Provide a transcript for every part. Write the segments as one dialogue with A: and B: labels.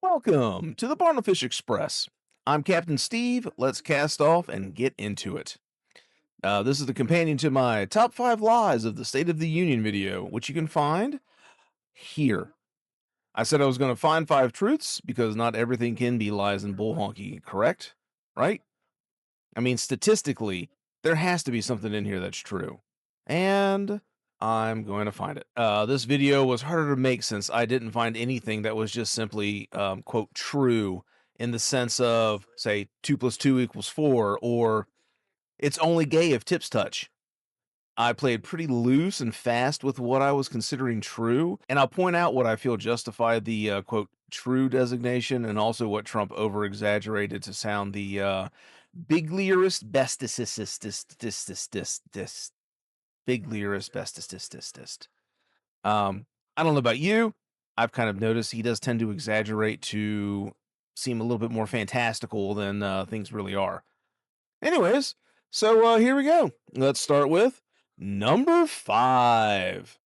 A: Welcome to the Barnfish Express. I'm Captain Steve. Let's cast off and get into it. This is the companion to my top 5 lies of the State of the Union video, which you can find here. I said I was going to find 5 truths because not everything can be lies and bull honky, correct? Right? I mean, statistically, there has to be something in here that's true. And I'm going to find it. This video was harder to make since I didn't find anything that was just simply, quote, true in the sense of, say, 2 plus 2 equals 4, or it's only gay if tips touch. I played pretty loose and fast with what I was considering true, and I'll point out what I feel justified the quote true designation, and also what Trump over exaggerated to sound the bigliest bestest bigliest bestest. I don't know about you. I've kind of noticed he does tend to exaggerate to seem a little bit more fantastical than things really are. Anyways, so here we go. Let's start with number 5.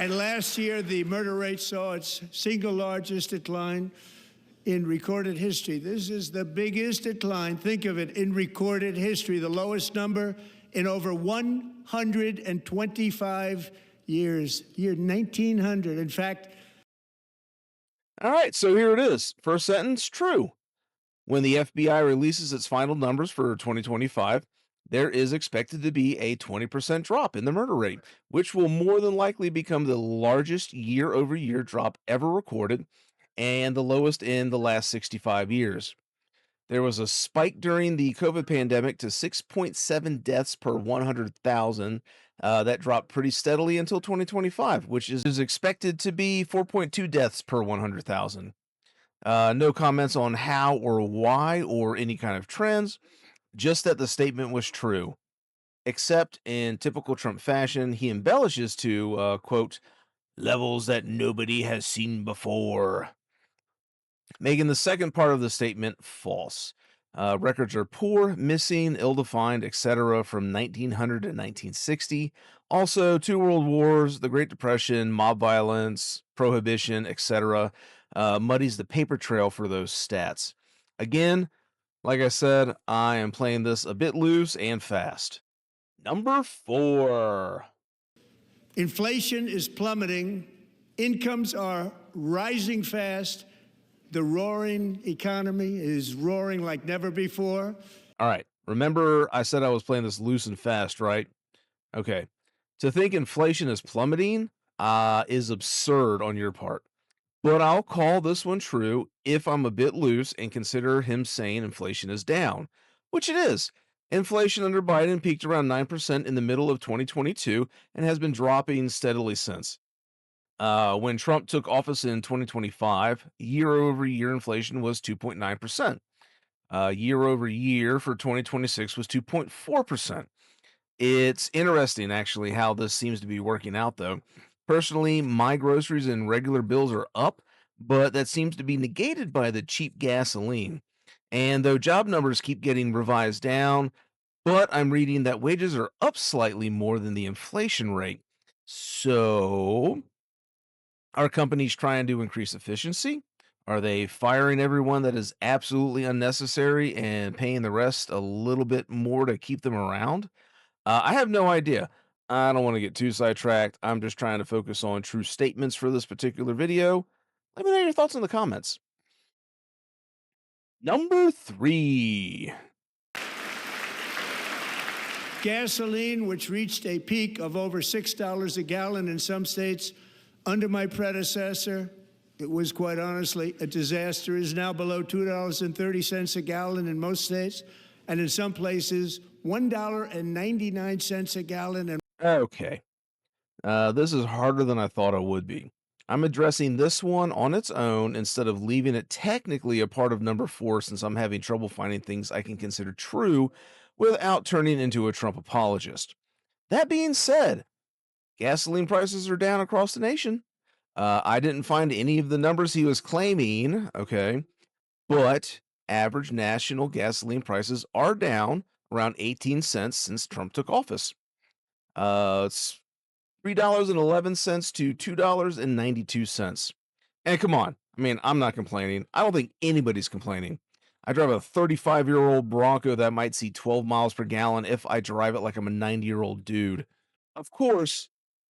B: And last year, the murder rate saw its single largest decline in recorded history. This is the biggest decline, think of it, in recorded history, the lowest number in over 125 years, year 1900. In fact,
A: All right, so here it is. First sentence, true. When the FBI releases its final numbers for 2025, there is expected to be a 20% drop in the murder rate, which will more than likely become the largest year over year drop ever recorded and the lowest in the last 65 years. There was a spike during the COVID pandemic to 6.7 deaths per 100,000. That dropped pretty steadily until 2025, which is expected to be 4.2 deaths per 100,000. No comments on how or why or any kind of trends, just that the statement was true. Except in typical Trump fashion, he embellishes to, quote, levels that nobody has seen before, making the second part of the statement false. Records are poor, missing, ill defined, etc., from 1900 to 1960. Also, 2 world wars, the Great Depression, mob violence, prohibition, etc., muddies the paper trail for those stats. Again, like I said, I am playing this a bit loose and fast. Number 4.
B: inflation is plummeting, incomes are rising fast, the roaring economy is roaring like never before.
A: All right. Remember, I said I was playing this loose and fast, right? Okay. To think inflation is plummeting is absurd on your part. But I'll call this one true if I'm a bit loose and consider him saying inflation is down, which it is. Inflation under Biden peaked around 9% in the middle of 2022 and has been dropping steadily since. When Trump took office in 2025, year over year inflation was 2.9%. Year over year for 2026 was 2.4%. It's interesting, actually, how this seems to be working out, though. Personally, my groceries and regular bills are up, but that seems to be negated by the cheap gasoline. And though job numbers keep getting revised down, but I'm reading that wages are up slightly more than the inflation rate. So, are companies trying to increase efficiency? Are they firing everyone that is absolutely unnecessary and paying the rest a little bit more to keep them around? I have no idea. I don't want to get too sidetracked. I'm just trying to focus on true statements for this particular video. Let me know your thoughts in the comments. Number 3.
B: Gasoline, which reached a peak of over $6 a gallon in some states under my predecessor, it was quite honestly a disaster, is now below $2.30 a gallon in most states, and in some places, $1.99 a gallon. And
A: Okay. This is harder than I thought it would be. I'm addressing this one on its own instead of leaving it technically a part of number 4 since I'm having trouble finding things I can consider true without turning into a Trump apologist. That being said, gasoline prices are down across the nation. I didn't find any of the numbers he was claiming, okay, but average national gasoline prices are down around 18 cents since Trump took office. It's $3.11 to $2.92. And come on, I mean, I'm not complaining. I don't think anybody's complaining. I drive a 35-year-old Bronco that might see 12 miles per gallon if I drive it like I'm a 90-year-old dude. Of course,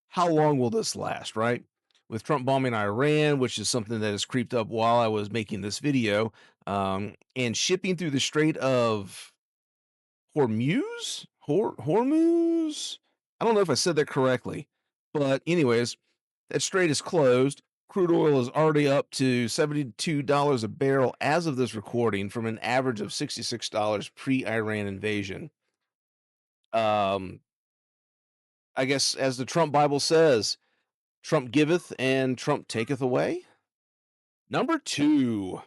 A: how long will this last, right? With Trump bombing Iran, which is something that has creeped up while I was making this video, and shipping through the Strait of Hormuz? I don't know if I said that correctly, but anyways, that strait is closed. Crude oil is already up to $72 a barrel as of this recording from an average of $66 pre-Iran invasion. Um, I guess as the Trump Bible says, Trump giveth and Trump taketh away. Number 2.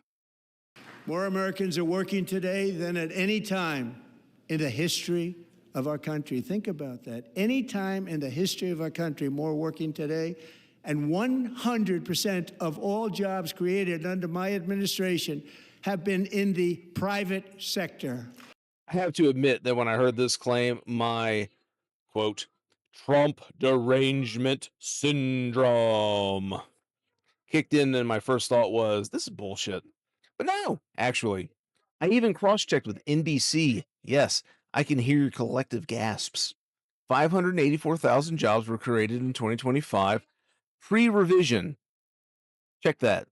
B: More Americans are working today than at any time in the history of our country. Think about that. Any time in the history of our country, more working today. And 100% of all jobs created under my administration have been in the private sector.
A: I have to admit that when I heard this claim, my quote, Trump derangement syndrome kicked in, and my first thought was, this is bullshit. But no, actually, I even cross checked with NBC. Yes, I can hear your collective gasps. 584,000 jobs were created in 2025. Pre revision, check that.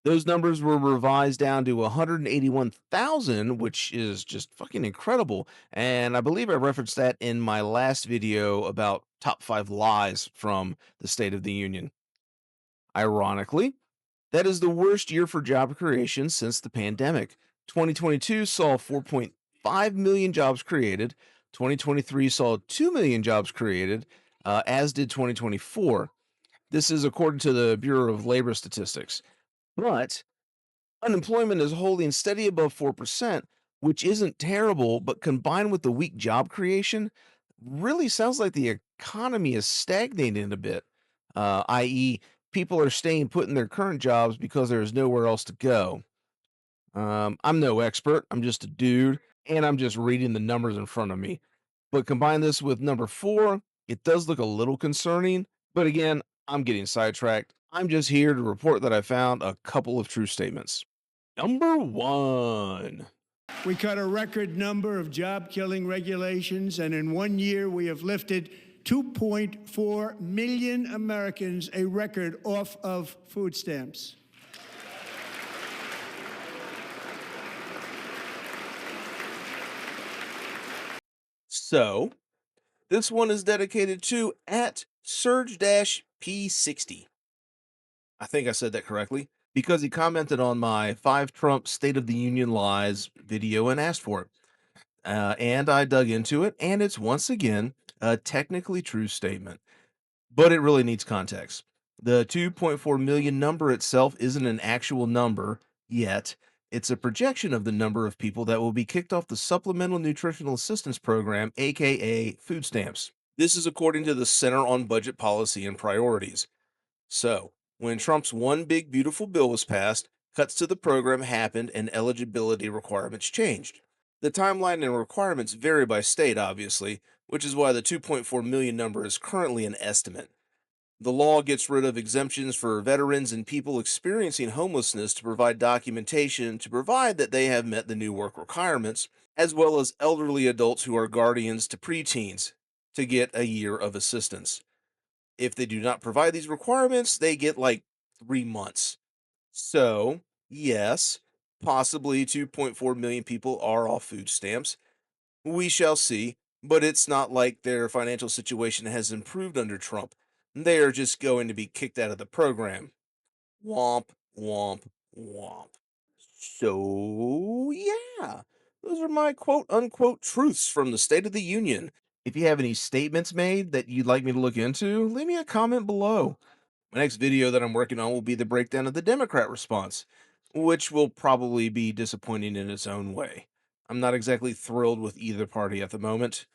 A: Those numbers were revised down to 181,000, which is just fucking incredible. And I believe I referenced that in my last video about top 5 lies from the State of the Union. Ironically, that is the worst year for job creation since the pandemic. 2022 saw 4.5 million jobs created. 2023 saw 2 million jobs created, as did 2024. This is according to the Bureau of Labor Statistics. But unemployment is holding steady above 4%, which isn't terrible, but combined with the weak job creation, really sounds like the economy is stagnating a bit, i.e., people are staying put in their current jobs because there's nowhere else to go. I'm no expert, I'm just a dude, and I'm just reading the numbers in front of me. But combine this with number 4, it does look a little concerning, but again, I'm getting sidetracked. I'm just here to report that I found a couple of true statements. Number 1.
B: We cut a record number of job killing regulations, and in 1 year, we have lifted 2.4 million Americans, a record, off of food stamps.
A: So, this one is dedicated to at Surge P60. I think I said that correctly because he commented on my 5 Trump State of the Union lies video and asked for it. And I dug into it, and it's once again a technically true statement, but it really needs context. The 2.4 million number itself isn't an actual number yet. It's a projection of the number of people that will be kicked off the Supplemental Nutritional Assistance Program, aka food stamps. This is according to the Center on Budget Policy and Priorities. So, when Trump's one big beautiful bill was passed, cuts to the program happened and eligibility requirements changed. The timeline and requirements vary by state, obviously, which is why the 2.4 million number is currently an estimate. The law gets rid of exemptions for veterans and people experiencing homelessness to provide documentation to provide that they have met the new work requirements, as well as elderly adults who are guardians to preteens to get a year of assistance. If they do not provide these requirements, they get like 3 months. So, yes, possibly 2.4 million people are off food stamps. We shall see, but it's not like their financial situation has improved under Trump. They are just going to be kicked out of the program. Womp, womp, womp. So, yeah, those are my quote unquote truths from the State of the Union. If you have any statements made that you'd like me to look into, leave me a comment below. My next video that I'm working on will be the breakdown of the Democrat response, which will probably be disappointing in its own way. I'm not exactly thrilled with either party at the moment.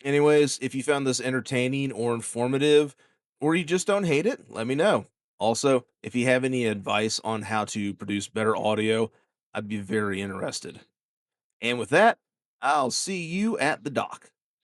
A: Anyways, if you found this entertaining or informative, or you just don't hate it, let me know. Also, if you have any advice on how to produce better audio, I'd be very interested. And with that, I'll see you at the dock.